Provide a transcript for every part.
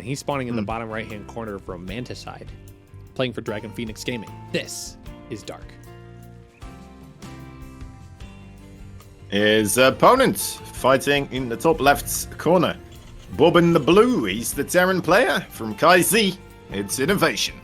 He's spawning in the bottom right-hand corner of Romanticide, playing for Dragon Phoenix Gaming. This is Dark. His opponent fighting in the top left corner. Bob in the blue, he's the Terran player from Kai Z. It's Innovation.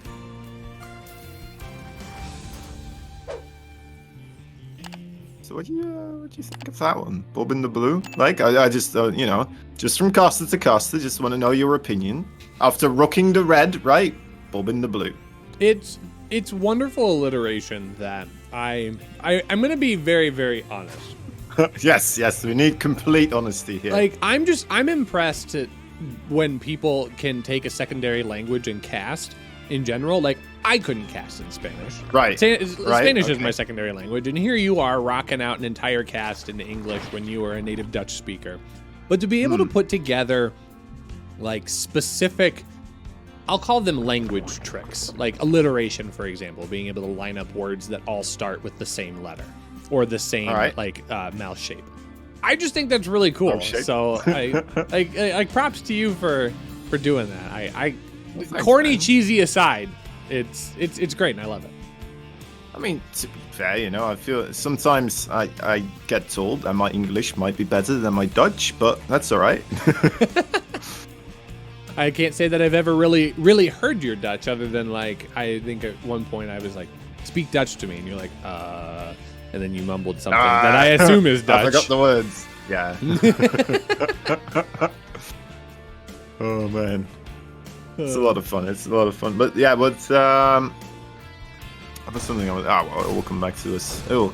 So what do you think of that one? Bob in the blue? Like, I just, you know, just from caster to caster, just want to know your opinion. After rocking the red, right? Bob in the blue. It's wonderful alliteration that I'm going to be very, very honest. Yes, we need complete honesty here. Like, I'm impressed when people can take a secondary language and cast in general. Like, I couldn't cast in Spanish. Right. Spanish okay. is my secondary language, and here you are rocking out an entire cast in English when you were a native Dutch speaker. But to be able to put together, like, specific, I'll call them language tricks, like alliteration, for example, being able to line up words that all start with the same letter or the same, mouth shape. I just think that's really cool. So I props to you for doing that. Thanks, corny, man. Cheesy aside, it's great and I love it. I mean, to be fair, you know, I feel sometimes I get told that my English might be better than my Dutch, but that's all right. I can't say that I've ever really, really heard your Dutch other than, like, I think at one point I was like, speak Dutch to me. And you're like, and then you mumbled something that I assume is Dutch. I forgot the words. Yeah. Oh, man. It's a lot of fun. But yeah, there's something I was... Oh, we'll come back to this. Oh,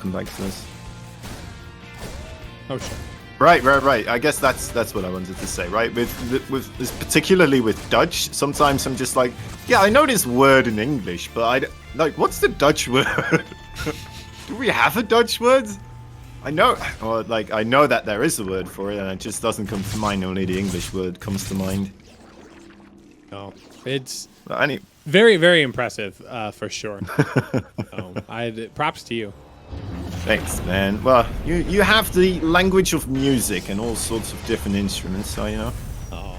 sure. Right. I guess that's what I wanted to say, right? With particularly with Dutch, sometimes I'm just like, yeah, I know this word in English, but what's the Dutch word? Do we have a Dutch word? I know that there is a word for it, and it just doesn't come to mind. Only the English word comes to mind. No, it's anyway. Very, very impressive, for sure. Props to you. Thanks, man. Well, you have the language of music and all sorts of different instruments, so you know. Oh,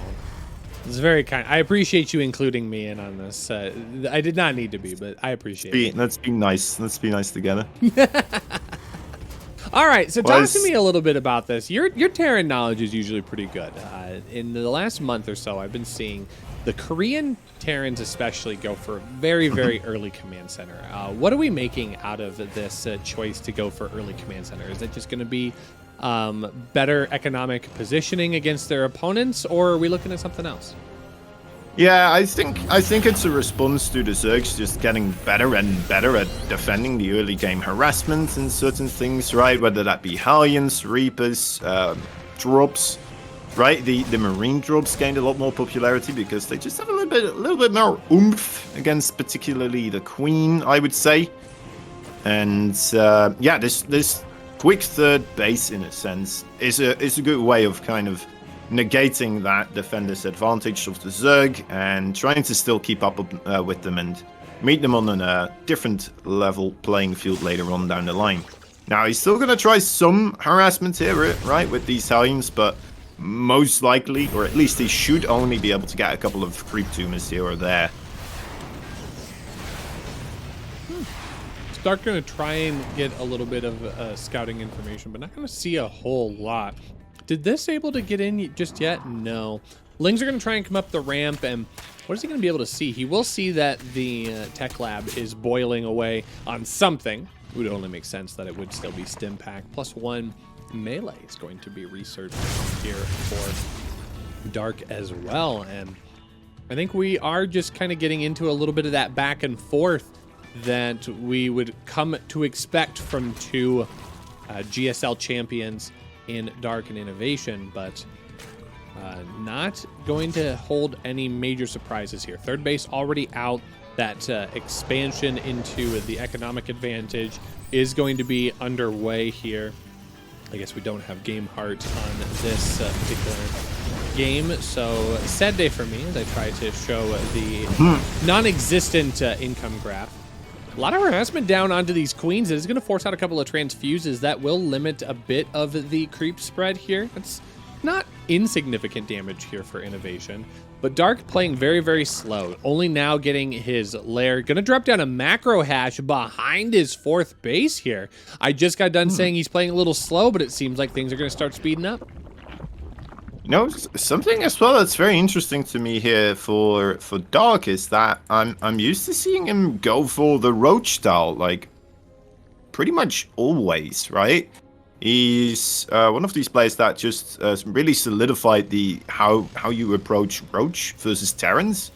it's very kind. I appreciate you including me in on this. I did not need to be, but I appreciate it. Let's be nice. Let's be nice together. All right, so talk to me a little bit about this. Your Terran knowledge is usually pretty good. In the last month or so, I've been seeing the Korean Terrans especially go for a very, very early command center. What are we making out of this choice to go for early command center? Is it just going to be better economic positioning against their opponents, or are we looking at something else? Yeah, I think it's a response to the Zergs just getting better and better at defending the early game harassment and certain things, right? Whether that be Hellions, Reapers, drops. Right, the marine drops gained a lot more popularity because they just have a little bit more oomph against particularly the queen, I would say. And this quick third base in a sense is a good way of kind of negating that defender's advantage of the Zerg and trying to still keep up with them and meet them on a different level playing field later on down the line. Now he's still gonna try some harassment here, right, with these Hellions, but most likely, or at least he should only be able to get a couple of creep tumors here or there. Stark going to try and get a little bit of scouting information, but not going to see a whole lot. Did this able to get in just yet? No. Lings are going to try and come up the ramp, and what is he going to be able to see? He will see that the tech lab is boiling away on something. It would only make sense that it would still be stim pack. +1 melee is going to be researched here for Dark as well. And I think we are just kind of getting into a little bit of that back and forth that we would come to expect from two GSL champions in Dark and Innovation, but not going to hold any major surprises here. Third base already out. That expansion into the economic advantage is going to be underway here. I guess we don't have game heart on this particular game, so sad day for me as I try to show the non-existent income graph. A lot of harassment down onto these queens. It is going to force out a couple of transfuses that will limit a bit of the creep spread here. It's not insignificant damage here for Innovation, but Dark playing very, very slow, only now getting his lair. Gonna drop down a macro hash behind his 4th base here. I just got done saying he's playing a little slow, but it seems like things are gonna start speeding up. You know, something as well that's very interesting to me here for Dark is that I'm used to seeing him go for the roach style, like pretty much always, right? He's one of these players that just really solidified the how you approach roach versus Terrans,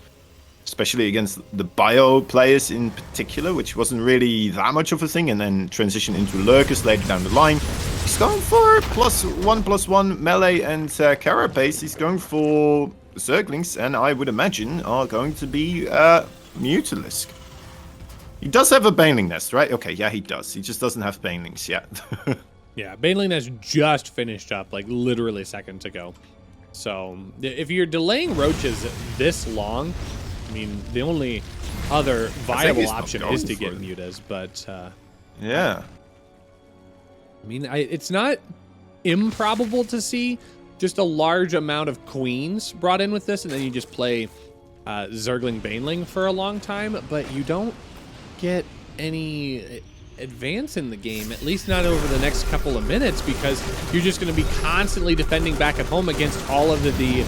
especially against the bio players in particular, which wasn't really that much of a thing, and then transition into lurkers later down the line. He's going for +1/+1 melee and carapace. He's going for Zerglings, and I would imagine are going to be Mutalisk. He does have a Baneling Nest, right? Okay, yeah, he does. He just doesn't have Banelings yet. Yeah, Baneling has just finished up, like literally seconds ago. So if you're delaying roaches this long, I mean, the only other viable option is to get mutas, but yeah. I mean, it's not improbable to see just a large amount of queens brought in with this, and then you just play Zergling Baneling for a long time, but you don't get any advance in the game, at least not over the next couple of minutes, because you're just going to be constantly defending back at home against all of the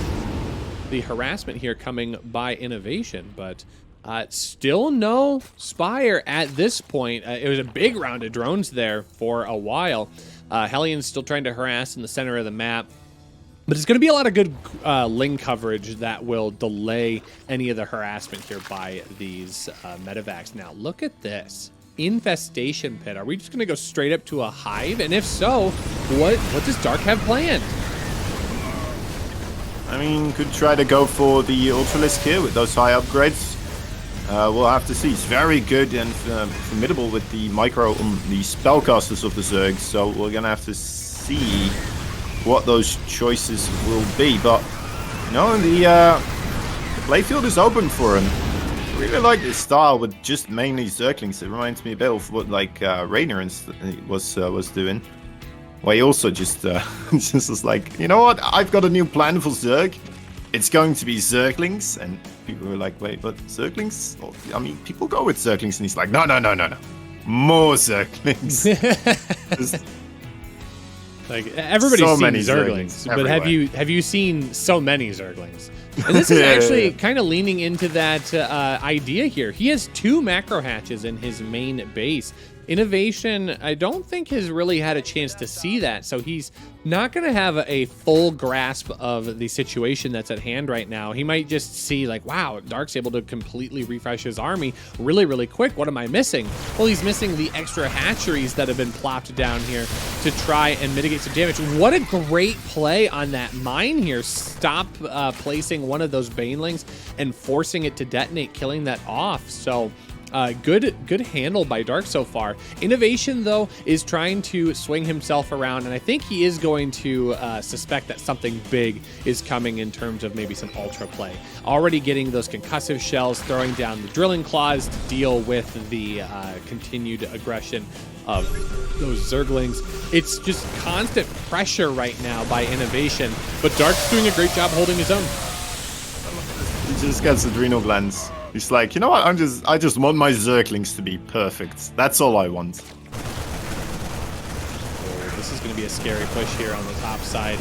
harassment here coming by Innovation. But still no Spire at this point. It was a big round of drones there for a while. Hellion's still trying to harass in the center of the map. But it's going to be a lot of good Ling coverage that will delay any of the harassment here by these medevacs. Now, look at this. Infestation Pit. Are we just going to go straight up to a hive? And if so, what does Dark have planned? I mean, could try to go for the Ultralisk here with those high upgrades. We'll have to see. It's very good and formidable with the the spellcasters of the Zerg, so we're going to have to see what those choices will be. But, you know, the playfield is open for him. I really like this style with just mainly Zerglings. It reminds me a bit of what Raynor was doing. Well, he also just was like, you know what? I've got a new plan for Zerg. It's going to be Zerglings. And people were like, wait, but Zerglings? Oh, I mean, people go with Zerglings. And he's like, no. More Zerglings. Like, everybody's so seen many Zerglings, but everywhere. have you seen so many Zerglings? And this is actually kind of leaning into that idea here. He has 2 macro hatches in his main base. Innovation, I don't think has really had a chance to see that, so he's not going to have a full grasp of the situation that's at hand right now. He might just see like, wow, Dark's able to completely refresh his army really, really quick. What am I missing? Well, he's missing the extra hatcheries that have been plopped down here to try and mitigate some damage. What a great play on that mine here. Stop placing one of those Banelings and forcing it to detonate, killing that off. So good handle by Dark so far. Innovation, though, is trying to swing himself around, and I think he is going to suspect that something big is coming in terms of maybe some ultra play. Already getting those concussive shells, throwing down the drilling claws to deal with the continued aggression of those Zerglings. It's just constant pressure right now by Innovation, but Dark's doing a great job holding his own. He just gets adrenal glands. He's like, you know what? I just want my Zerglings to be perfect. That's all I want. Oh, this is going to be a scary push here on the top side.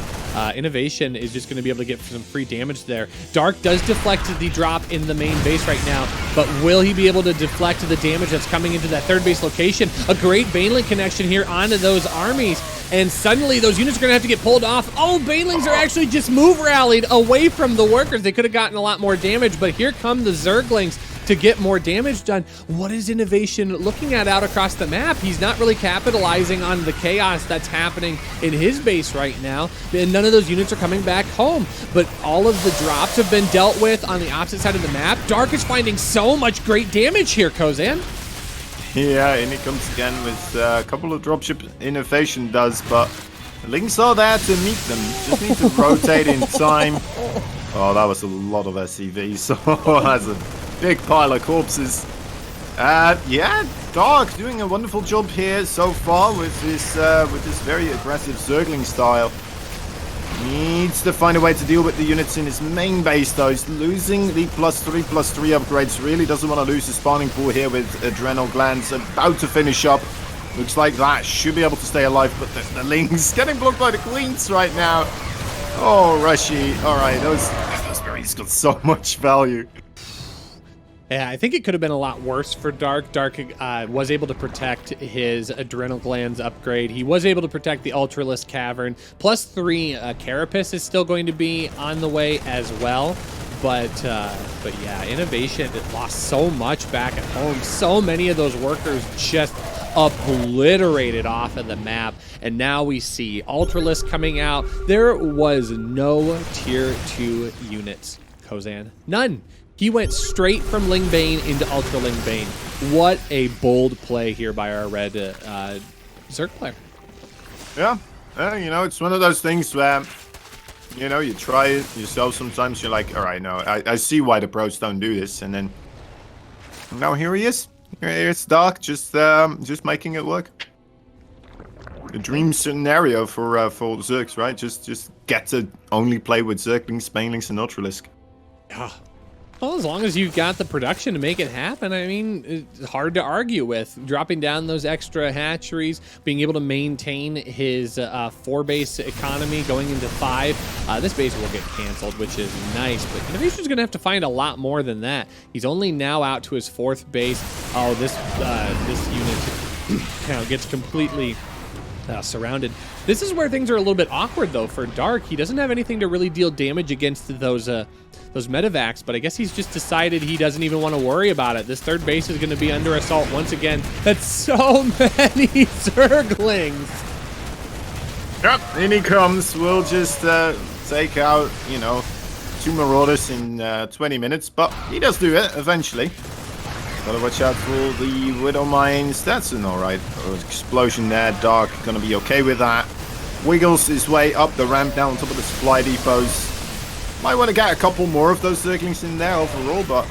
Innovation is just going to be able to get some free damage there. Dark does deflect the drop in the main base right now, but will he be able to deflect the damage that's coming into that 3rd base location? A great Baneling connection here onto those armies, and suddenly those units are going to have to get pulled off. Oh, Banelings are actually just move rallied away from the workers. They could have gotten a lot more damage, but here come the Zerglings to get more damage done. What is Innovation looking at out across the map? He's not really capitalizing on the chaos that's happening in his base right now, and none of those units are coming back home. But all of the drops have been dealt with on the opposite side of the map. Dark is finding so much great damage here, Kozan. Yeah, and he comes again with a couple of dropship Innovation does, but the Lings are there to meet them. Just need to rotate in time. Oh, that was a lot of SCVs. So that's a big pile of corpses. Yeah, Dark doing a wonderful job here so far with this very aggressive Zergling style. Needs to find a way to deal with the units in his main base, though. He's losing the +3/+3 upgrades. Really doesn't want to lose the spawning pool here with adrenal glands about to finish up. Looks like that should be able to stay alive, but the Ling's getting blocked by the Queens right now. Oh, Rushi. All right, those berries got so much value. Yeah, I think it could have been a lot worse for Dark. Dark was able to protect his adrenal glands upgrade. He was able to protect the Ultralisk Cavern. +3 Carapace is still going to be on the way as well. But yeah, Innovation lost so much back at home. So many of those workers just obliterated off of the map. And now we see Ultralisk coming out. There was no tier 2 units, Kozan. None. He went straight from Ling Bane into Ultra Ling Bane. What a bold play here by our red Zerg player. Yeah, you know, it's one of those things where, you know, you try it yourself sometimes. You're like, all right, no, I see why the pros don't do this. And then now here he is. Here's Dark, just making it work. The dream scenario for the Zergs, right? Just get to only play with Zerglings, Banelings, and Ultralisk. Yeah. Well, as long as you've got the production to make it happen, I mean, it's hard to argue with. Dropping down those extra hatcheries, being able to maintain his 4-base economy going into 5. This base will get canceled, which is nice, but Innovation's going to have to find a lot more than that. He's only now out to his 4th base. Oh, this unit gets completely surrounded. This is where things are a little bit awkward, though, for Dark. He doesn't have anything to really deal damage against those medevacs, but I guess he's just decided he doesn't even want to worry about it. This 3rd base is going to be under assault once again. That's so many Zerglings. Yep, in he comes. We'll just take out, you know, 2 Marauders in 20 minutes, but he does do it eventually. Gotta watch out for the Widow Mines. That's an alright explosion there. Dark gonna be okay with that. Wiggles his way up the ramp down on top of the supply depots. Might want to get a couple more of those Zerglings in there overall, but...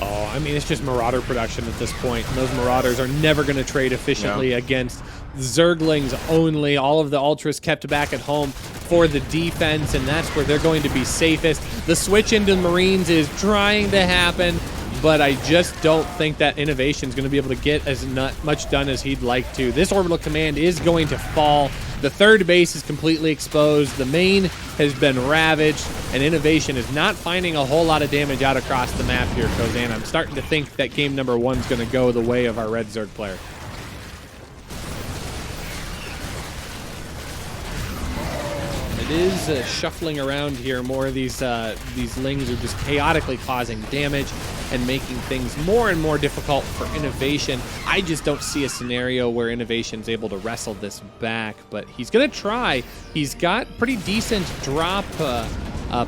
Oh, I mean, it's just Marauder production at this point. And those Marauders are never going to trade efficiently against Zerglings only. All of the Ultras kept back at home for the defense, and that's where they're going to be safest. The switch into Marines is trying to happen, but I just don't think that Innovation is going to be able to get as much done as he'd like to. This orbital command is going to fall. The 3rd base is completely exposed. The main has been ravaged, and Innovation is not finding a whole lot of damage out across the map here, Kozan. I'm starting to think that game number 1 is going to go the way of our red Zerg player. It is shuffling around here. More of these Lings are just chaotically causing damage and making things more and more difficult for Innovation. I just don't see a scenario where Innovation's able to wrestle this back, but he's gonna try. He's got pretty decent drop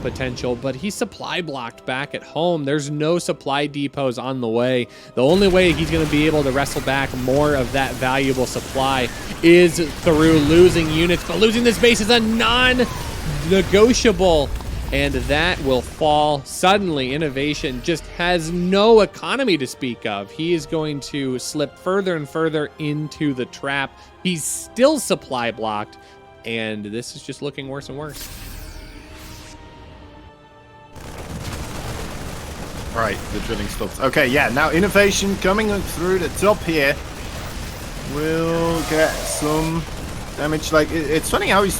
potential, but he's supply blocked back at home. There's no supply depots on the way. The only way he's gonna be able to wrestle back more of that valuable supply is through losing units, but losing this base is a non-negotiable, and that will fall. Suddenly, Innovation just has no economy to speak of. He is going to slip further and further into the trap. He's still supply blocked, and this is just looking worse and worse. All right, the drilling stops. Okay, yeah, now Innovation coming through the top here. We'll get some damage. Like, it's funny how he's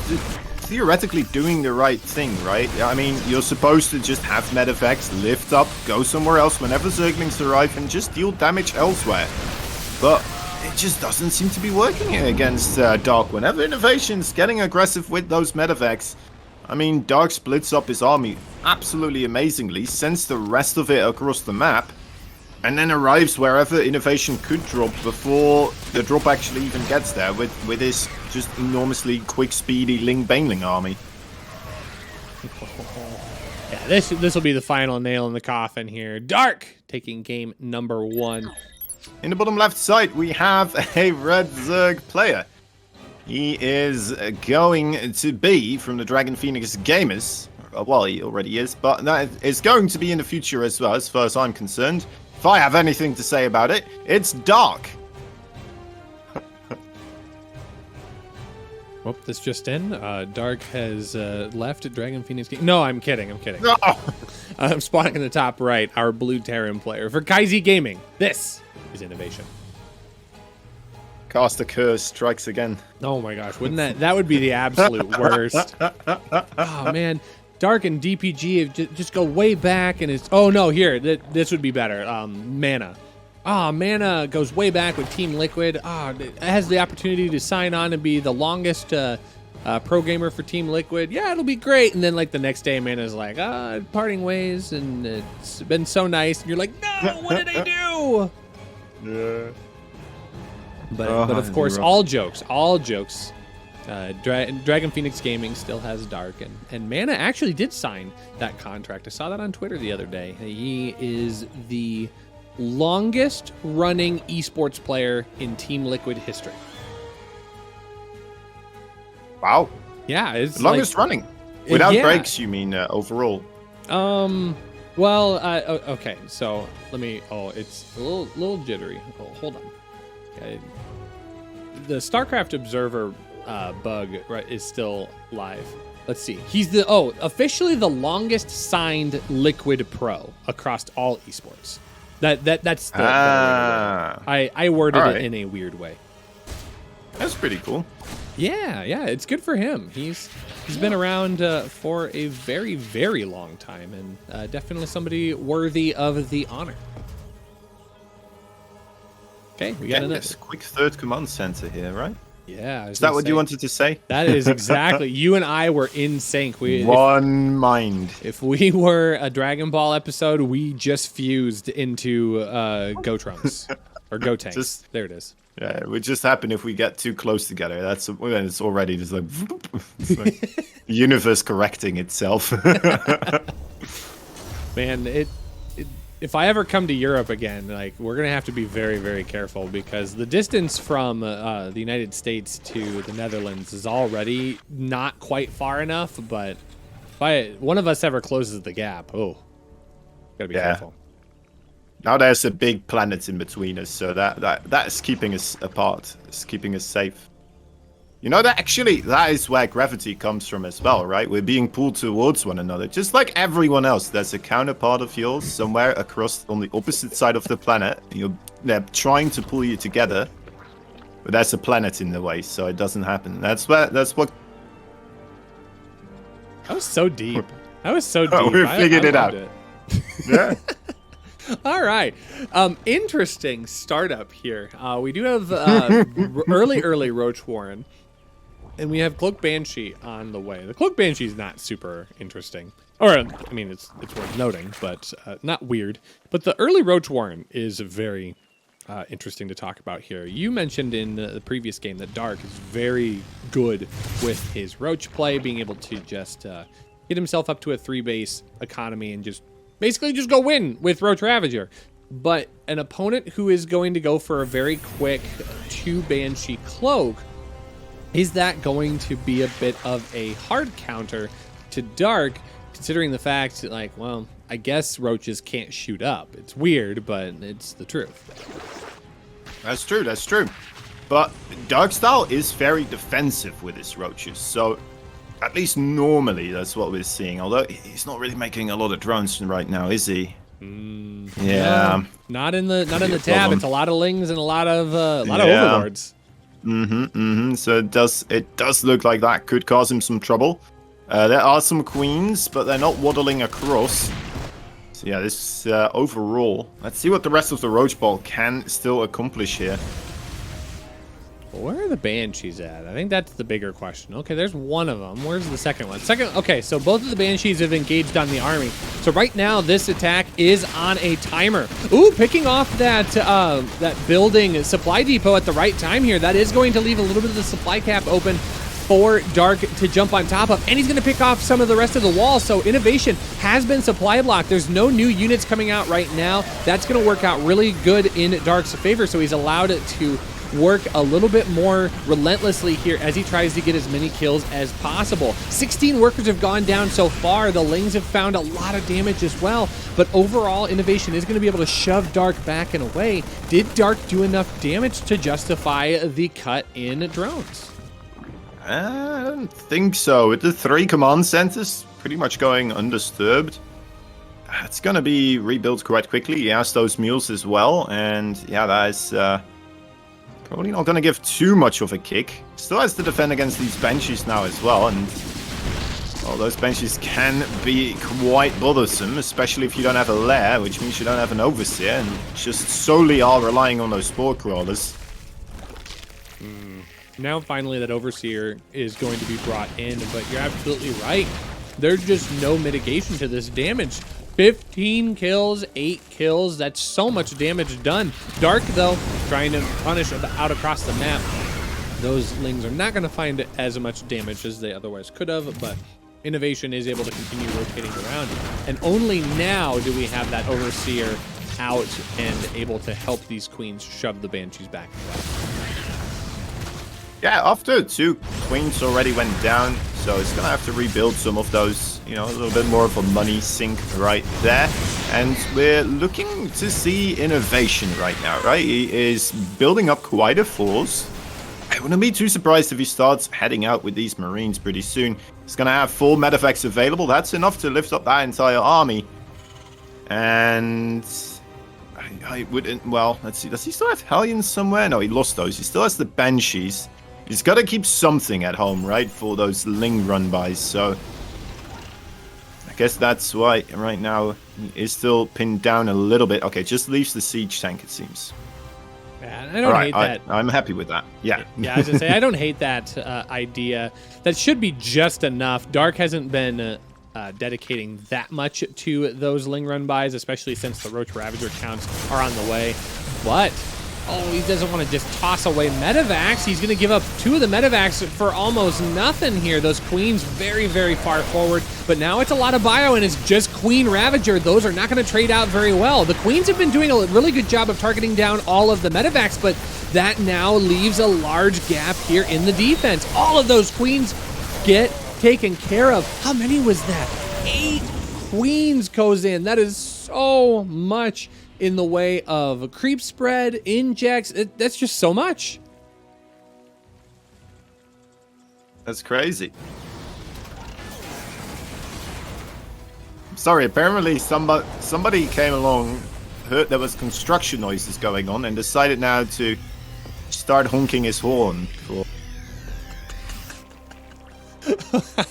theoretically doing the right thing, right? I mean, you're supposed to just have medeffects, lift up, go somewhere else whenever Zerglings arrive, and just deal damage elsewhere. But it just doesn't seem to be working against Dark. Whenever Innovation's getting aggressive with those medeffects, I mean, Dark splits up his army absolutely amazingly, sends the rest of it across the map, and then arrives wherever Innovation could drop before the drop actually even gets there with his just enormously quick, speedy Ling Baneling army. Yeah, this will be the final nail in the coffin here. Dark taking game number 1. In the bottom left side, we have a red Zerg player. He is going to be from the Dragon Phoenix Gamers. Well, he already is, but that is going to be in the future as well, as far as I'm concerned. If I have anything to say about it, it's Dark. Oh, this just in. Dark has left Dragon Phoenix. No, I'm kidding. I'm kidding. No. I'm spawning in the top right. Our blue Terran player for Kaizi Gaming. This is innovation. Cast a curse, strikes again. Oh my gosh, wouldn't that would be the absolute worst? Oh man, Dark and DPG just go way back, and it's here. This would be better. Mana. Mana goes way back with Team Liquid. It has the opportunity to sign on and be the longest pro gamer for Team Liquid. Yeah, it'll be great. And then like the next day, Mana's like, parting ways, and it's been so nice. And you're like, no, what did I do? Yeah. But of course, all jokes. Dragon Phoenix Gaming still has Dark, and Mana actually did sign that contract. I saw that on Twitter the other day. He is the longest running esports player in Team Liquid history. Wow. Yeah, it's longest running. Without breaks, you mean overall? Well, okay. So let me. It's a little jittery. Hold on. Okay. The StarCraft Observer bug is still live. Let's see. He's officially the longest signed Liquid Pro across all esports. That's the I worded it in a weird way. That's pretty cool. Yeah, it's good for him. He's been around for a very, very long time, and definitely somebody worthy of the honor. Okay, we got another quick third command center here, right? Yeah. Is that what you wanted to say? That is exactly. You and I were in sync. One mind. If we were a Dragon Ball episode, we just fused into Gotrunks or Gotenks. There it is. Yeah, it would just happen if we get too close together. It's already just like, it's like the universe correcting itself. Man, if I ever come to Europe again, like we're gonna have to be very, very careful because the distance from the United States to the Netherlands is already not quite far enough. But if one of us ever closes the gap, gotta be careful. Now there's a big planet in between us, so that's keeping us apart. It's keeping us safe. You know that is where gravity comes from as well, right? We're being pulled towards one another, just like everyone else. There's a counterpart of yours somewhere across on the opposite side of the planet. They're trying to pull you together, but there's a planet in the way, so it doesn't happen. That's what. That was so deep. We figured it out. Yeah. All right. Interesting startup here. We do have early Roach Warren, and we have Cloak Banshee on the way. The Cloak Banshee is not super interesting. Or, I mean, it's worth noting, but not weird. But the early Roach Warren is very interesting to talk about here. You mentioned in the previous game that Dark is very good with his Roach play, being able to just get himself up to a 3-base economy and basically just go win with Roach Ravager. But an opponent who is going to go for a very quick 2 Banshee Cloak, is that going to be a bit of a hard counter to Dark, considering the fact that, like, well, I guess Roaches can't shoot up. It's weird, but it's the truth. That's true. But Dark style is very defensive with his Roaches, so at least normally that's what we're seeing. Although he's not really making a lot of drones right now, is he? Yeah. Not in the tab. It's a lot of Lings and a lot of Overlords. So it does look like that could cause him some trouble. There are some Queens, but they're not waddling across. So yeah, this overall. Let's see what the rest of the Roach Ball can still accomplish here. Where are the Banshees at? I think that's the bigger question. Okay, there's one of them. Where's the second one? Okay, so both of the Banshees have engaged on the army. So right now, this attack is on a timer. Ooh, picking off that building supply depot at the right time here. That is going to leave a little bit of the supply cap open for Dark to jump on top of, and he's going to pick off some of the rest of the wall. So innovation has been supply blocked. There's no new units coming out right now. That's going to work out really good in Dark's favor, so he's allowed it to work a little bit more relentlessly here as he tries to get as many kills as possible. 16 workers have gone down so far. The Lings have found a lot of damage as well, but overall innovation is going to be able to shove Dark back and away. Did Dark do enough damage to justify the cut in drones? I don't think so. With the 3 command centers pretty much going undisturbed, it's going to be rebuilt quite quickly. He has those mules as well, and yeah, that is probably not going to give too much of a kick. Still has to defend against these Banshees now as well, and well, those Banshees can be quite bothersome, especially if you don't have a lair, which means you don't have an overseer, and just solely are relying on those spore crawlers. Now finally that overseer is going to be brought in, but you're absolutely right. There's just no mitigation to this damage. 15 kills, 8 kills, that's so much damage done. Dark, though, trying to punish out across the map. Those Lings are not going to find as much damage as they otherwise could have, but Innovation is able to continue rotating around. And only now do we have that overseer out and able to help these queens shove the Banshees back away. Yeah, after 2 queens already went down, so it's gonna have to rebuild some of those, you know, a little bit more of a money sink right there. And we're looking to see Innovation right now, right? He is building up quite a force. I wouldn't be too surprised if he starts heading out with these Marines pretty soon. He's gonna have full medevacs available. That's enough to lift up that entire army. And I wouldn't, well, let's see. Does he still have Hellions somewhere? No, he lost those. He still has the Banshees. He's got to keep something at home, right, for those Ling run-bys. So I guess that's why right now he is still pinned down a little bit. Okay, just leaves the siege tank, it seems. Yeah, I don't hate that. I'm happy with that. Yeah. Yeah, I was gonna say, I don't hate that idea. That should be just enough. Dark hasn't been dedicating that much to those Ling run-bys, especially since the Roach Ravager counts are on the way. But oh, he doesn't want to just toss away medevacs. He's going to give up 2 of the medevacs for almost nothing here. Those queens very, very far forward. But now it's a lot of bio, and it's just Queen Ravager. Those are not going to trade out very well. The queens have been doing a really good job of targeting down all of the medevacs, but that now leaves a large gap here in the defense. All of those queens get taken care of. How many was that? 8 queens, Kozan. That is so much in the way of creep spread, injects. That's just so much. That's crazy. Sorry, apparently somebody came along, heard there was construction noises going on, and decided now to start honking his horn. Cool.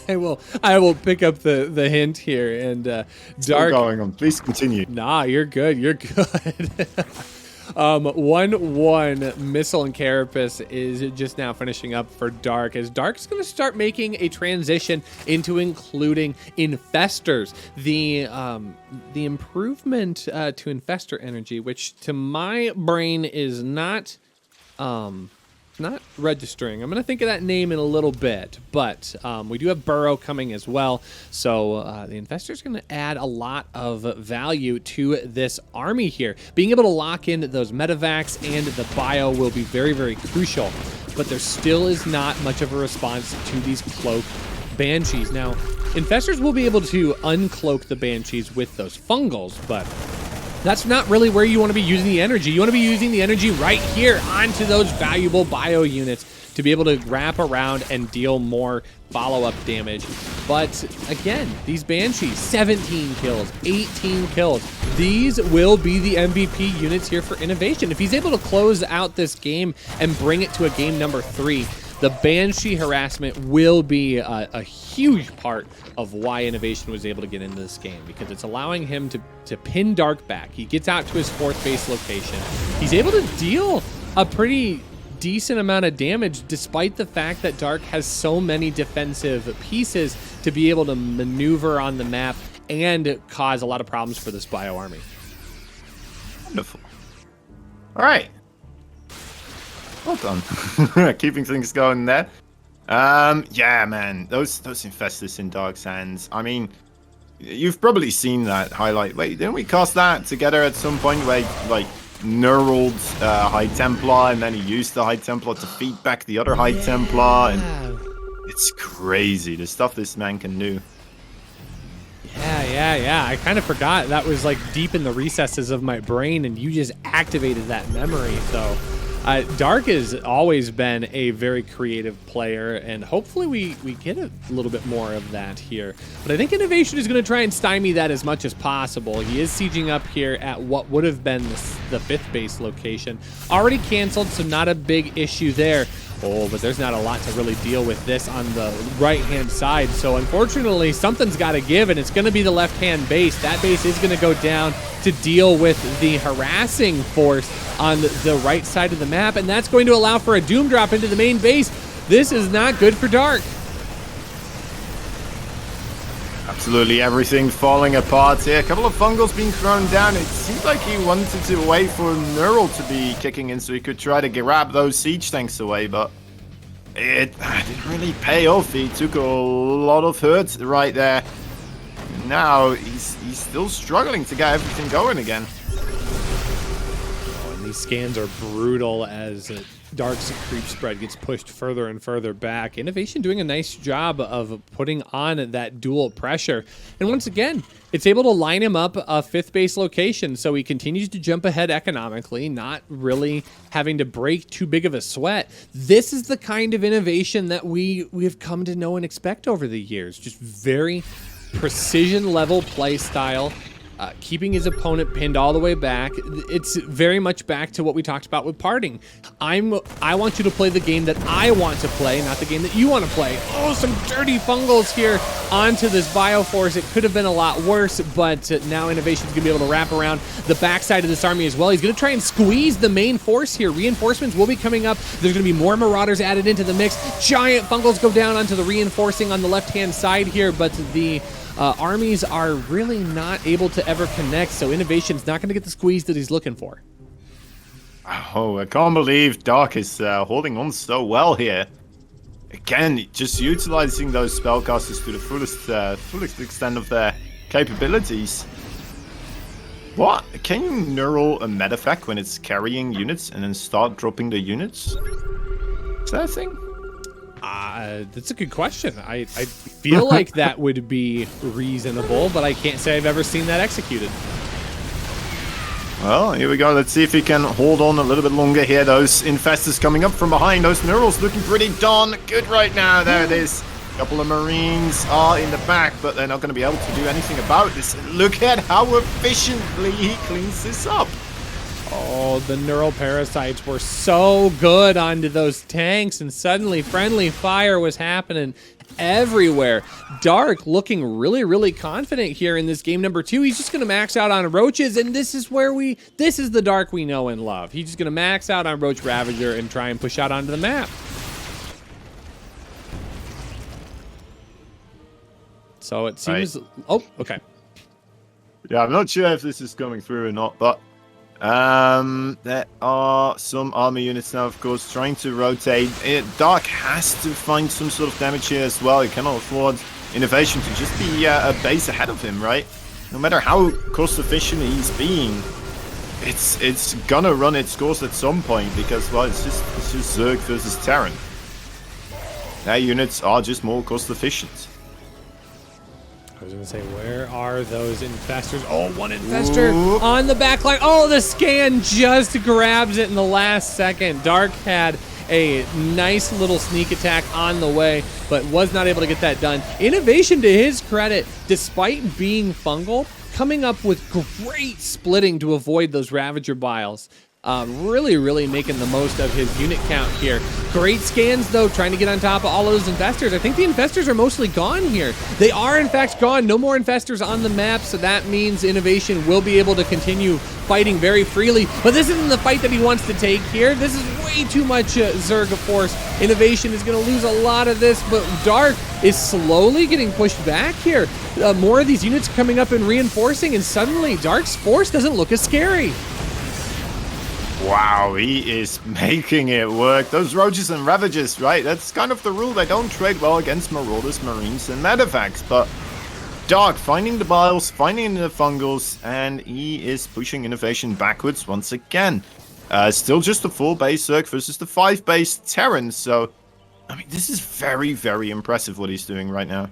I will pick up the hint here, and Dark going on. Please continue. Nah, you're good. You're good. 1-1 Missile and Carapace is just now finishing up for Dark, as Dark's going to start making a transition into including Infestors. The improvement to Infestor energy, which to my brain is not registering. I'm going to think of that name in a little bit, but we do have Burrow coming as well. So the Infestor's going to add a lot of value to this army here. Being able to lock in those medevacs and the bio will be very, very crucial, but there still is not much of a response to these cloak Banshees. Now, Infestors will be able to uncloak the Banshees with those fungals, but that's not really where you want to be using the energy. You want to be using the energy right here onto those valuable bio units to be able to wrap around and deal more follow-up damage. But again, these Banshees, 17 kills, 18 kills. These will be the MVP units here for Innovation. If he's able to close out this game and bring it to a game number 3, the Banshee harassment will be a huge part of why Innovation was able to get into this game, because it's allowing him to pin Dark back. He gets out to his 4th base location. He's able to deal a pretty decent amount of damage despite the fact that Dark has so many defensive pieces to be able to maneuver on the map and cause a lot of problems for this bio army. Wonderful. All right. Well done. Keeping things going there. Yeah, man. Those Infestors in Dark's hands. I mean, you've probably seen that highlight. Wait, didn't we cast that together at some point where, like, knurled High Templar, and then he used the High Templar to feed back the other High Templar? And it's crazy, the stuff this man can do. Yeah. I kind of forgot that was like deep in the recesses of my brain, and you just activated that memory. So Dark has always been a very creative player, and hopefully we get a little bit more of that here. But I think Innovation is going to try and stymie that as much as possible. He is sieging up here at what would have been the 5th base location. Already canceled, so not a big issue there. Oh, but there's not a lot to really deal with this on the right-hand side. So unfortunately, something's got to give, and it's going to be the left-hand base. That base is going to go down to deal with the harassing force on the right side of the map, and that's going to allow for a doom drop into the main base. This is not good for Dark. Absolutely everything falling apart here. A couple of fungals being thrown down. It seemed like he wanted to wait for Neural to be kicking in so he could try to grab those siege tanks away, but it didn't really pay off. He took a lot of hurt right there. Now he's still struggling to get everything going again. Oh, and these scans are brutal as Dark's creep spread gets pushed further and further back. Innovation doing a nice job of putting on that dual pressure. And once again, it's able to line him up a 5th base location, so he continues to jump ahead economically, not really having to break too big of a sweat. This is the kind of innovation that we've come to know and expect over the years. Just very precision level play style. Keeping his opponent pinned all the way back. It's very much back to what we talked about with parting. I want you to play the game that I want to play, not the game that you want to play. Oh, some dirty fungals here onto this Bioforce. It could have been a lot worse, but now Innovation's going to be able to wrap around the backside of this army as well. He's going to try and squeeze the main force here. Reinforcements will be coming up. There's going to be more Marauders added into the mix. Giant fungals go down onto the reinforcing on the left-hand side here, but the armies are really not able to ever connect, so Innovation's not going to get the squeeze that he's looking for. Oh, I can't believe Dark is holding on so well here. Again, just utilizing those spellcasters to the fullest extent of their capabilities. What? Can you neural a medevac when it's carrying units and then start dropping the units? Is that a thing? That's a good question. I feel like that would be reasonable, but I can't say I've ever seen that executed. Well, here we go. Let's see if he can hold on a little bit longer here. Those infestors coming up from behind. Those neurals looking pretty darn good right now. There it is. A couple of Marines are in the back, but they're not going to be able to do anything about this. Look at how efficiently he cleans this up. Oh, the neural parasites were so good onto those tanks, and suddenly friendly fire was happening everywhere. Dark looking really, really confident here in this game number 2. He's just going to max out on roaches, and this is the Dark we know and love. He's just going to max out on Roach Ravager and try and push out onto the map. So it seems... Oh, okay. Yeah, I'm not sure if this is coming through or not, but there are some army units now, of course, trying to rotate. Dark has to find some sort of damage here as well. He cannot afford Innovation to just be a base ahead of him, right? No matter how cost efficient he's being, it's gonna run its course at some point because, well, it's just Zerg versus Terran. Their units are just more cost efficient. I was going to say, where are those infestors? Oh, one infestor on the back line. Oh, the scan just grabs it in the last second. Dark had a nice little sneak attack on the way, but was not able to get that done. Innovation, to his credit, despite being fungal, coming up with great splitting to avoid those Ravager Biles. Really making the most of his unit count here. Great scans, though, trying to get on top of all of those infestors. I think the infestors are mostly gone here. They are, in fact, gone. No more infestors on the map, so that means Innovation will be able to continue fighting very freely. But this isn't the fight that he wants to take here. This is way too much Zerg force. Innovation is going to lose a lot of this, but Dark is slowly getting pushed back here. More of these units coming up and reinforcing, and suddenly Dark's force doesn't look as scary. Wow, he is making it work. Those Roaches and Ravagers, right? That's kind of the rule. They don't trade well against Marauders, Marines, and Medevacs. But Dark finding the Biles, finding the Fungals, and he is pushing Innovation backwards once again. Still just a 4-base Zerg versus the 5-base Terran. So, I mean, this is very impressive what he's doing right now.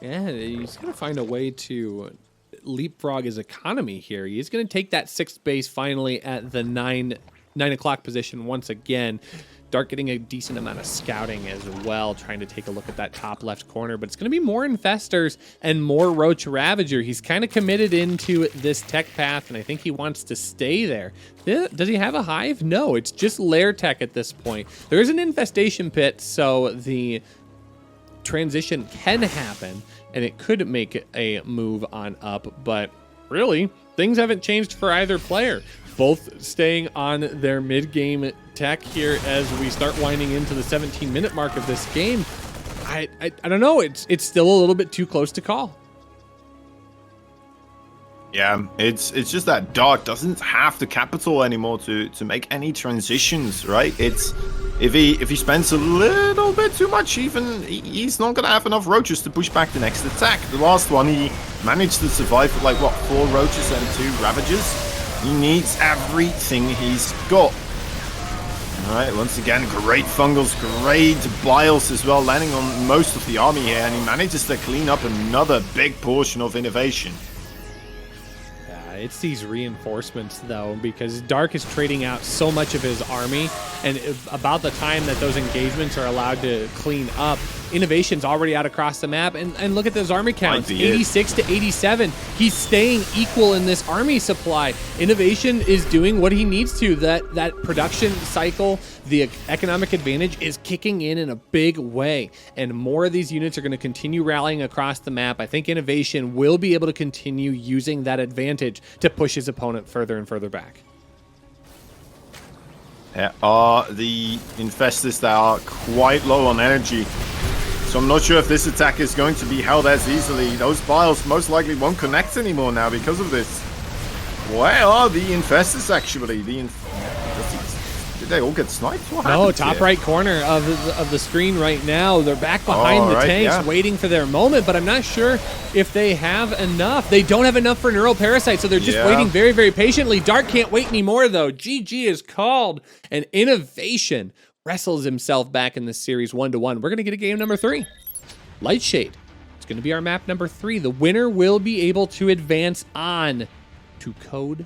Yeah, he's going to find a way to leapfrog his economy here. He's going to take that 6th base finally at the 9 o'clock position once again. Dark getting a decent amount of scouting as well, trying to take a look at that top left corner, but it's going to be more Infestors and more Roach Ravager. He's kind of committed into this tech path, and I think he wants to stay there. Does he have a hive? No, it's just lair tech at this point. There is an infestation pit, so the transition can happen, and it could make a move on up, but really, things haven't changed for either player. Both staying on their mid-game tech here as we start winding into the 17-minute mark of this game. I don't know. It's still a little bit too close to call. Yeah, it's just that Dark doesn't have the capital anymore to make any transitions, right? It's if he spends a little bit too much, even he's not gonna have enough roaches to push back the next attack. The last one he managed to survive with like what, 4 roaches and 2 ravagers. He needs everything he's got. Alright, once again, great fungals, great biles as well, landing on most of the army here, and he manages to clean up another big portion of innovation. It's these reinforcements, though, because Dark is trading out so much of his army, and about the time that those engagements are allowed to clean up, Innovation's already out across the map, and look at those army counts, 86 to 87. He's staying equal in this army supply. Innovation is doing what he needs to. That production cycle, the economic advantage is kicking in a big way, and more of these units are going to continue rallying across the map. I think Innovation will be able to continue using that advantage to push his opponent further and further back. There are the Infestors that are quite low on energy, so I'm not sure if this attack is going to be held as easily. Those biles most likely won't connect anymore now because of this. Where are the Infestors actually? Did they all get sniped? What happened top here? right corner of the screen right now. They're back behind the tanks, waiting for their moment, but I'm not sure if they have enough. They don't have enough for Neural Parasite, so they're just waiting very, very patiently. Dark can't wait anymore, though. GG is called, and Innovation wrestles himself back in this series 1-1. We're going to get a game number 3. Lightshade. It's going to be our map number 3. The winner will be able to advance on to Code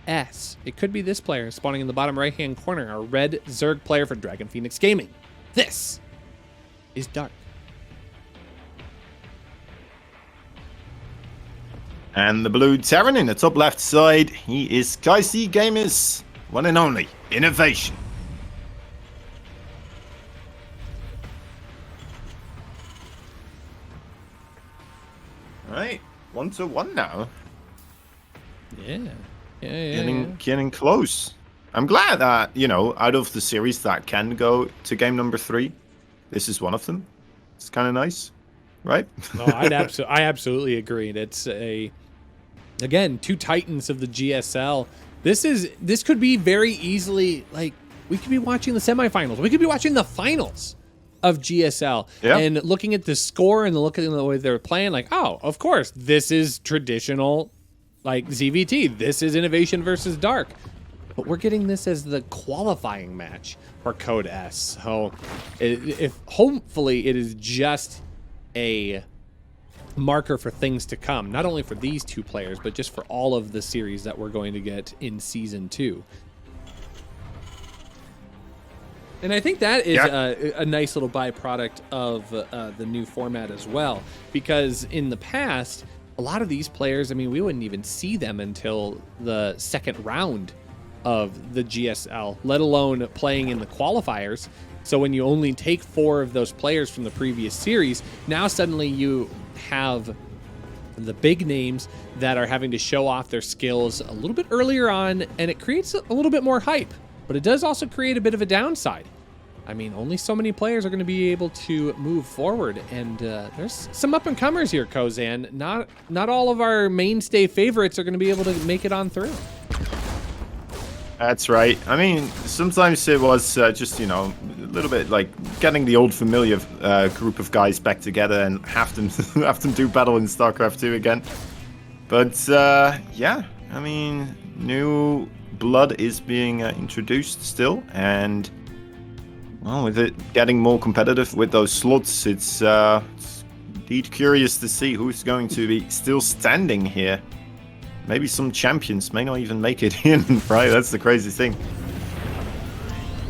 S. It could be this player spawning in the bottom right-hand corner, our red Zerg player for Dragon Phoenix Gaming. This is Dark. And the blue Terran in the top left side, he is KC Gamers, one and only Innovation. Alright, 1-1 now. Getting close. I'm glad that, you know, out of the series that can go to game number 3, this is one of them. It's kind of nice, right? No, I absolutely agree. It's again, 2 titans of the GSL. This could be very easily, like, we could be watching the semifinals. We could be watching the finals of GSL and looking at the score and looking at the way they're playing, like, oh, of course, this is traditional, like, ZVT. This is Innovation versus Dark. But we're getting this as the qualifying match for Code S. So if hopefully it is just a marker for things to come, not only for these 2 players, but just for all of the series that we're going to get in Season 2. And I think that is a nice little byproduct of the new format as well, because in the past, a lot of these players, I mean, we wouldn't even see them until the second round of the GSL, let alone playing in the qualifiers. So when you only take 4 of those players from the previous series, now suddenly you have the big names that are having to show off their skills a little bit earlier on, and it creates a little bit more hype. But it does also create a bit of a downside. I mean, only so many players are going to be able to move forward, and there's some up-and-comers here, Kozan. Not all of our mainstay favorites are going to be able to make it on through. That's right. I mean, sometimes it was just, you know, a little bit like getting the old familiar group of guys back together and have them do battle in StarCraft 2 again. But yeah, I mean, new blood is being introduced still, and well, with it getting more competitive with those slots, it's the Indeed curious to see who's going to be still standing here. Maybe some champions may not even make it in, right? That's the crazy thing.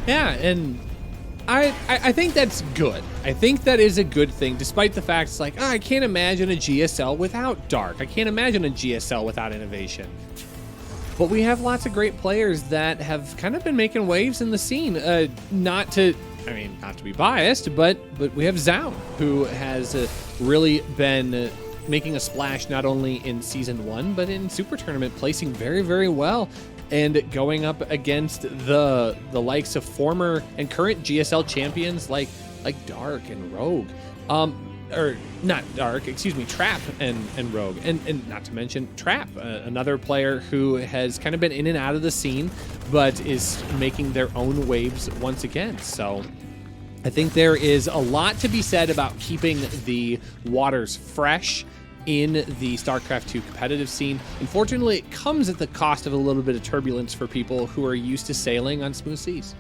Yeah, and I think that's good. I think that is a good thing, despite the fact it's like, I can't imagine a GSL without Dark. I can't imagine a GSL without innovation. But we have lots of great players that have kind of been making waves in the scene. Not to be biased, but we have Zoun, who has really been making a splash not only in Season 1, but in Super Tournament, placing very, very well. And going up against the likes of former and current GSL champions like Dark and Rogue, or not Dark, excuse me, Trap and Rogue, and not to mention Trap, another player who has kind of been in and out of the scene, but is making their own waves once again. So I think there is a lot to be said about keeping the waters fresh in the StarCraft 2 competitive scene. Unfortunately, it comes at the cost of a little bit of turbulence for people who are used to sailing on smooth seas.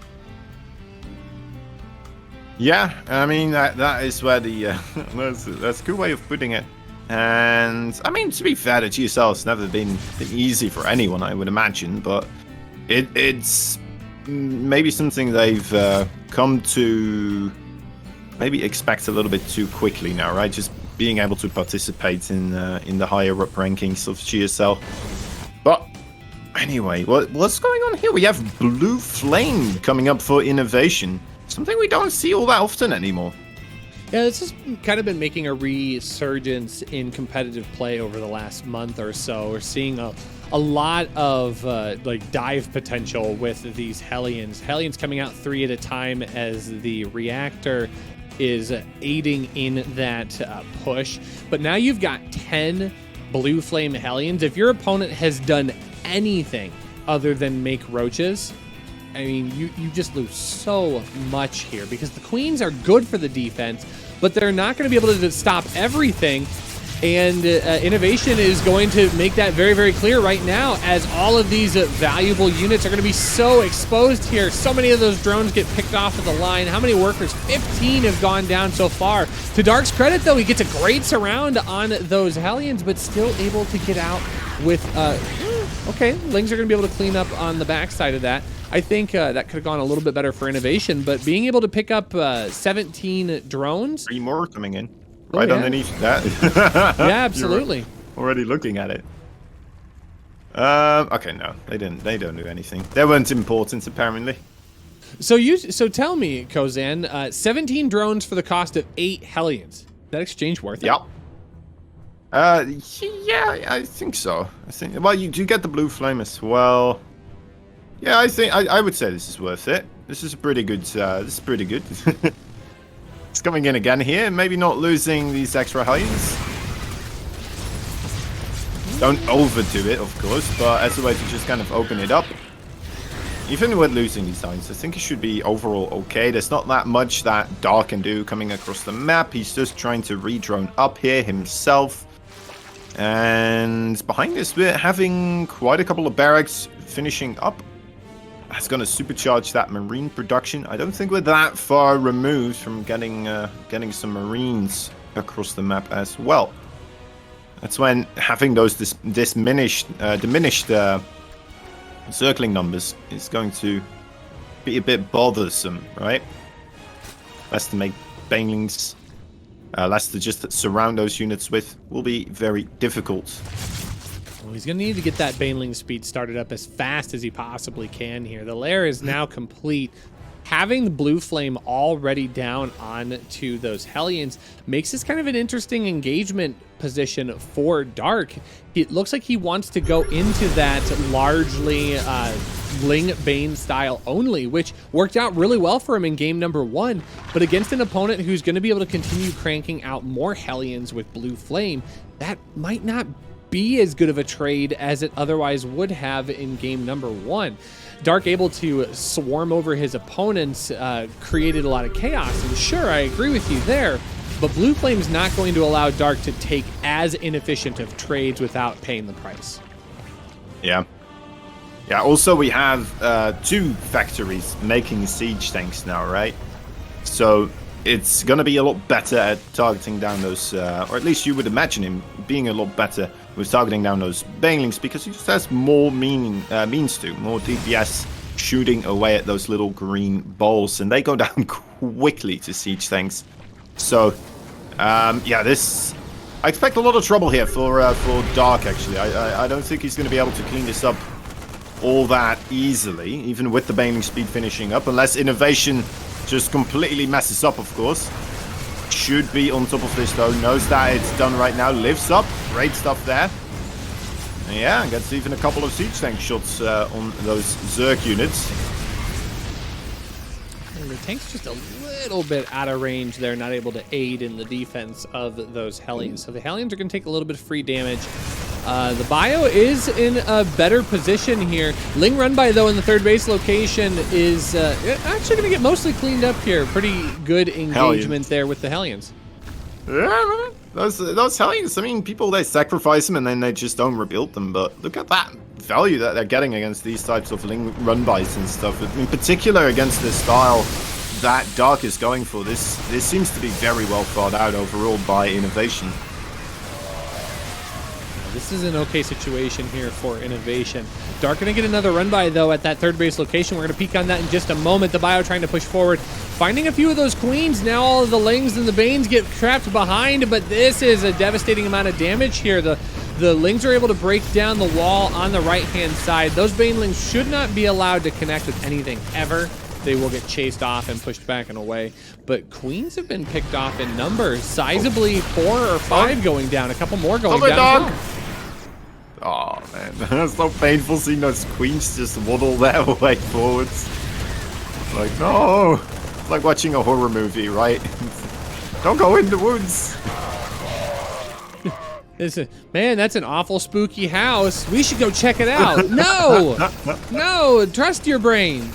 Yeah, I mean, that is where the that's a good way of putting it. And I mean, to be fair, the GSL has never been easy for anyone, I would imagine, but it's maybe something they've come to maybe expect a little bit too quickly now, right? Just being able to participate in the higher up rankings of GSL. But anyway, what's going on here? We have Blue Flame coming up for innovation. Something we don't see all that often anymore. Yeah, this has kind of been making a resurgence in competitive play over the last month or so. We're seeing a lot of like dive potential with these Hellions. Hellions coming out 3 at a time as the reactor is aiding in that push. But now you've got 10 Blue Flame Hellions. If your opponent has done anything other than make roaches, I mean, you just lose so much here, because the queens are good for the defense, but they're not going to be able to stop everything. And innovation is going to make that very, very clear right now, as all of these valuable units are going to be so exposed here. So many of those drones get picked off of the line. How many workers? 15 have gone down so far. To Dark's credit, though, he gets a great surround on those Hellions, but still able to get out with... okay, Lings are going to be able to clean up on the backside of that. I think that could have gone a little bit better for innovation, but being able to pick up 17 drones... 3 more coming in. Right underneath that. Yeah, absolutely. Already looking at it. Okay, no, they don't do anything. They weren't important, apparently. So tell me, Kozan, 17 drones for the cost of 8 Hellions. Is that exchange worth it? Yep. Yeah, I think so. Well, you do get the Blue Flame as well. Yeah, I would say this is worth it. This is pretty good. This is pretty good. It's coming in again here, maybe not losing these extra Hellions. Don't overdo it, of course, but as a way to just kind of open it up. Even with losing these Hellions, I think it should be overall okay. There's not that much that Dark can do coming across the map. He's just trying to re-drone up here himself. And behind this, we're having quite a couple of barracks finishing up. That's going to supercharge that marine production. I don't think we're that far removed from getting some marines across the map as well. That's when having those diminished Zergling numbers is going to be a bit bothersome, right? Less to make banelings, less to just surround those units with will be very difficult. Well, he's going to need to get that Baneling speed started up as fast as he possibly can here. The lair is now complete. Having the Blue Flame already down onto those Hellions makes this kind of an interesting engagement position for Dark. It looks like he wants to go into that largely Ling Bane style only, which worked out really well for him in game number 1. But against an opponent who's going to be able to continue cranking out more Hellions with Blue Flame, that might not be as good of a trade as it otherwise would have in game number 1. Dark able to swarm over his opponents created a lot of chaos, and sure, I agree with you there, but Blue Flame's not going to allow Dark to take as inefficient of trades without paying the price. Yeah. Yeah, also we have 2 factories making siege tanks now, right? So it's going to be a lot better at targeting down those, or at least you would imagine him being a lot better with targeting down those banelings, because he just has more means to, more DPS shooting away at those little green balls, and they go down quickly to siege tanks. So, yeah, this... I expect a lot of trouble here for Dark, actually. I don't think he's going to be able to clean this up all that easily, even with the baneling speed finishing up, unless Innovation just completely messes up, of course. Should be on top of this, though. Knows that it's done right now. Lives up. Great stuff there. And yeah, gets even a couple of siege tank shots on those Zerg units. And the tank's just a little bit out of range there, not able to aid in the defense of those Hellions. So the Hellions are going to take a little bit of free damage. The bio is in a better position here. Ling run by, though, in the third base location is actually going to get mostly cleaned up here. Pretty good engagement there with the Hellions. Yeah, those Hellions, I mean, people, they sacrifice them and then they just don't rebuild them. But look at that value that they're getting against these types of Ling run-bys and stuff. In particular against the style that Dark is going for. This seems to be very well thought out overall by Innovation. This is an okay situation here for Innovation. Dark going to get another run by, though, at that third base location. We're going to peek on that in just a moment. The bio trying to push forward. Finding a few of those queens. Now all of the Lings and the Banes get trapped behind, but this is a devastating amount of damage here. The Lings are able to break down the wall on the right-hand side. Those Banelings should not be allowed to connect with anything ever. They will get chased off and pushed back and away. But queens have been picked off in numbers. Sizably 4 or 5 going down. A couple more going down as well. Oh man, that's so painful seeing those queens just waddle their way forwards. Like, no! It's like watching a horror movie, right? Don't go in the woods! Man, that's an awful spooky house. We should go check it out. No! No, trust your brain.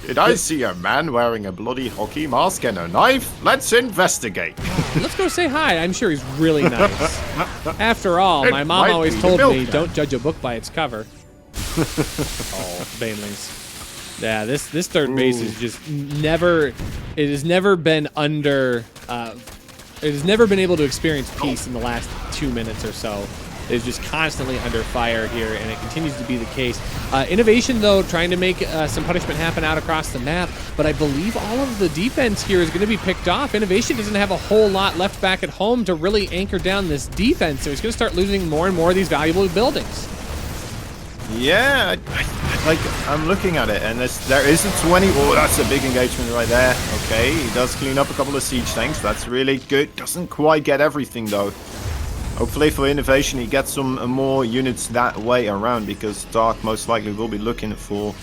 Did I see a man wearing a bloody hockey mask and a knife? Let's investigate. Let's go say hi. I'm sure he's really nice. After all, my mom always told me, don't judge a book by its cover. Oh, Banelings. Yeah, this third base is just never... It has never been under... it has never been able to experience peace in the last 2 minutes or so. Is just constantly under fire here, and it continues to be the case. Innovation, though, trying to make some punishment happen out across the map, but I believe all of the defense here is going to be picked off. Innovation doesn't have a whole lot left back at home to really anchor down this defense, so he's going to start losing more and more of these valuable buildings. Yeah, I'm looking at it, and there is a 20. Oh, that's a big engagement right there. Okay, he does clean up a couple of siege tanks. That's really good. Doesn't quite get everything, though. Hopefully for Innovation he gets some more units that way around, because Dark most likely will be looking for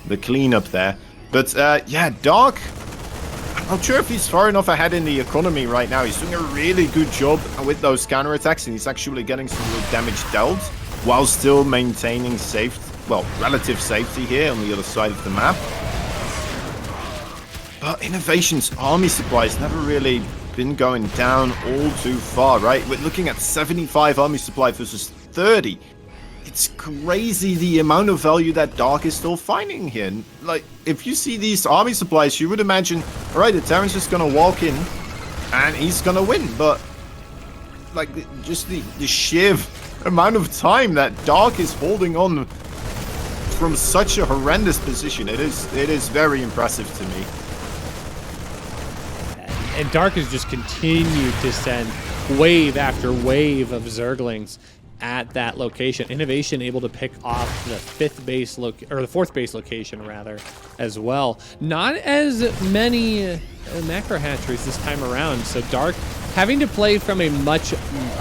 the cleanup there. But yeah, Dark, I'm not sure if he's far enough ahead in the economy right now. He's doing a really good job with those counterattacks, and he's actually getting some real damage dealt while still maintaining relative safety here on the other side of the map. But Innovation's army supplies never really been going down all too far, right? We're looking at 75 army supply versus 30. It's crazy the amount of value that Dark is still finding here. Like, if you see these army supplies, you would imagine, all right, the Terran's just gonna walk in and he's gonna win. But like, just the sheer amount of time that Dark is holding on from such a horrendous position, it is very impressive to me. And Dark has just continued to send wave after wave of Zerglings at that location. Innovation able to pick off the the fourth base location rather as well. Not as many macro hatcheries this time around. So Dark having to play from a much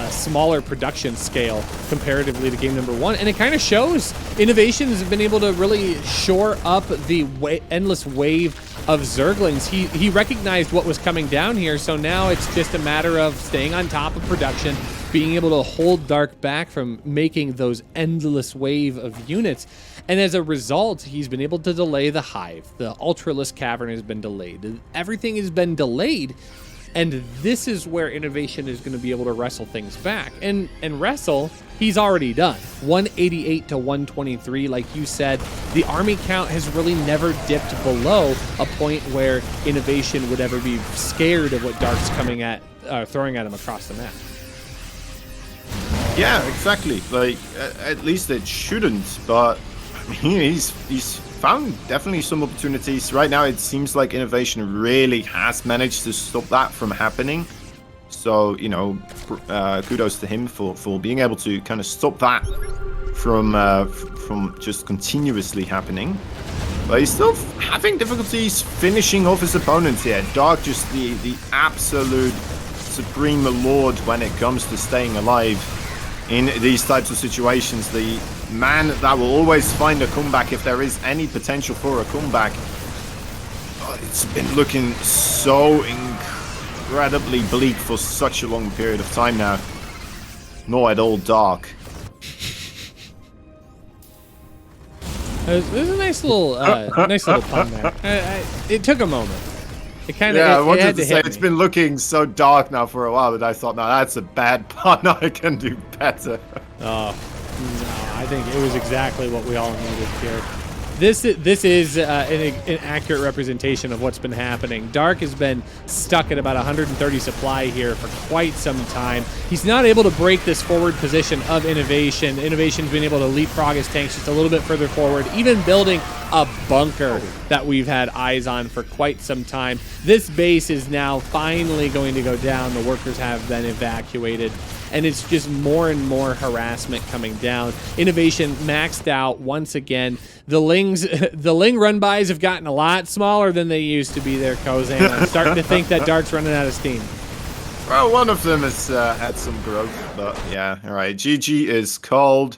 smaller production scale comparatively to game number 1, and it kind of shows. Innovations have been able to really shore up the endless wave of Zerglings. He recognized what was coming down here, so now it's just a matter of staying on top of production, being able to hold Dark back from making those endless wave of units. And as a result, he's been able to delay the Hive. The Ultralisk Cavern has been delayed. Everything has been delayed. And this is where Innovation is going to be able to wrestle things back. And wrestle, he's already done. 188 to 123, like you said. The army count has really never dipped below a point where Innovation would ever be scared of what Dark's coming at, throwing at him across the map. Yeah, exactly. Like, at least it shouldn't, but I mean, he's found definitely some opportunities. Right now, it seems like Innovation really has managed to stop that from happening. So, you know, kudos to him for being able to kind of stop that from just continuously happening. But he's still having difficulties finishing off his opponents here. Dark just the absolute supreme lord when it comes to staying alive in these types of situations. The man that will always find a comeback if there is any potential for a comeback. Oh, it's been looking so incredibly bleak for such a long period of time now. Not at all Dark. There's a nice little pun there. It took a moment. It kind of, yeah, I it wanted had to say it's been looking so dark now for a while, but I thought, no, that's a bad pun. I can do better. Oh, no, I think it was exactly what we all needed here. This is an accurate representation of what's been happening. Dark has been stuck at about 130 supply here for quite some time. He's not able to break this forward position of Innovation. Innovation's been able to leapfrog his tanks just a little bit further forward, even building a bunker that we've had eyes on for quite some time. This base is now finally going to go down. The workers have been evacuated, and it's just more and more harassment coming down. Innovation maxed out once again. The Ling run-bys have gotten a lot smaller than they used to be there, Kozan. I'm starting to think that Dark's running out of steam. Well, one of them has had some growth, but yeah, all right. GG is called.